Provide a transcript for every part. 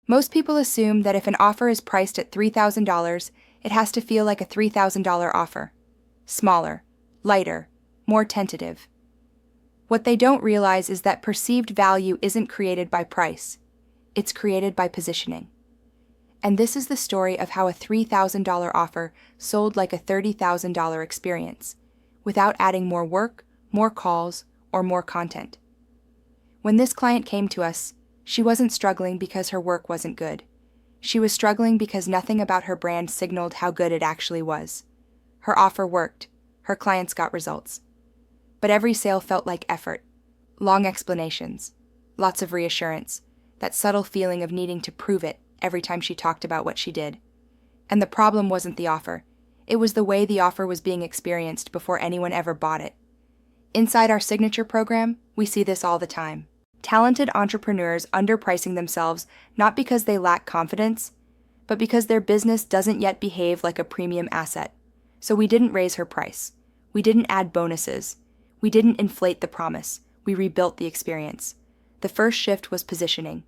Most people assume that if an offer is priced at $3,000, it has to feel like a $3,000 offer. Smaller, lighter, more tentative. What they don't realize is that perceived value isn't created by price. It's created by positioning. And this is the story of how a $3,000 offer sold like a $30,000 experience, without adding more work, more calls, or more content. When this client came to us, she wasn't struggling because her work wasn't good. She was struggling because nothing about her brand signaled how good it actually was. Her offer worked. Her clients got results. But every sale felt like effort. Long explanations. Lots of reassurance. That subtle feeling of needing to prove it every time she talked about what she did. And the problem wasn't the offer. It was the way the offer was being experienced before anyone ever bought it. Inside our signature program, we see this all the time. Talented entrepreneurs underpricing themselves not because they lack confidence, but because their business doesn't yet behave like a premium asset. So we didn't raise her price. We didn't add bonuses. We didn't inflate the promise. We rebuilt the experience. The first shift was positioning.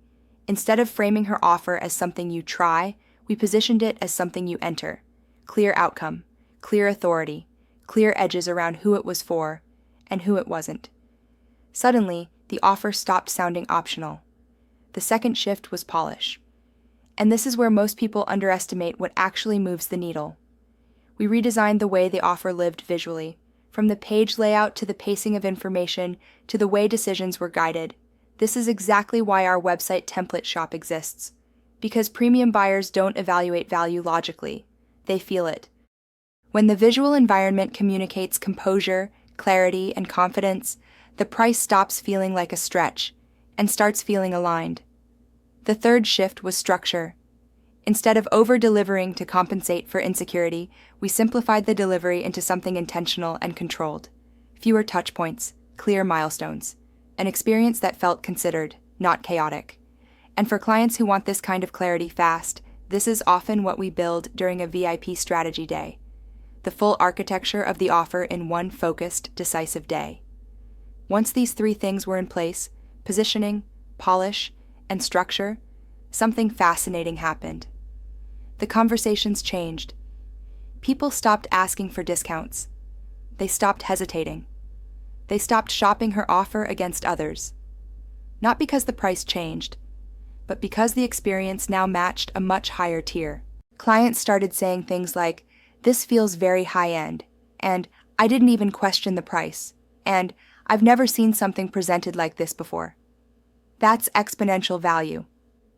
Instead of framing her offer as something you try, we positioned it as something you enter. Clear outcome, clear authority, clear edges around who it was for and who it wasn't. Suddenly, the offer stopped sounding optional. The second shift was polish. And this is where most people underestimate what actually moves the needle. We redesigned the way the offer lived visually, from the page layout to the pacing of information to the way decisions were guided. This is exactly why our website template shop exists. Because premium buyers don't evaluate value logically, they feel it. When the visual environment communicates composure, clarity, and confidence, the price stops feeling like a stretch and starts feeling aligned. The third shift was structure. Instead of over-delivering to compensate for insecurity, we simplified the delivery into something intentional and controlled. Fewer touch points, clear milestones. An experience that felt considered, not chaotic. And for clients who want this kind of clarity fast, this is often what we build during a VIP strategy day. The full architecture of the offer in one focused, decisive day. Once these three things were in place, positioning, polish, and structure, something fascinating happened. The conversations changed. People stopped asking for discounts. They stopped hesitating. They stopped shopping her offer against others. Not because the price changed, but because the experience now matched a much higher tier. Clients started saying things like, "This feels very high-end," and "I didn't even question the price," and "I've never seen something presented like this before." That's exponential value.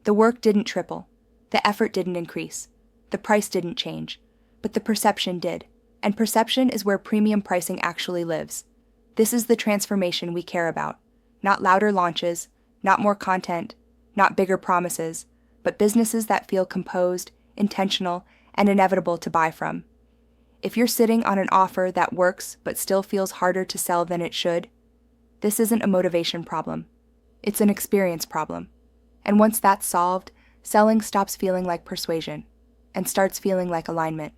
The work didn't triple. The effort didn't increase. The price didn't change. But the perception did. And perception is where premium pricing actually lives. This is the transformation we care about. Not louder launches, not more content, not bigger promises, but businesses that feel composed, intentional, and inevitable to buy from. If you're sitting on an offer that works but still feels harder to sell than it should, this isn't a motivation problem. It's an experience problem. And once that's solved, selling stops feeling like persuasion and starts feeling like alignment.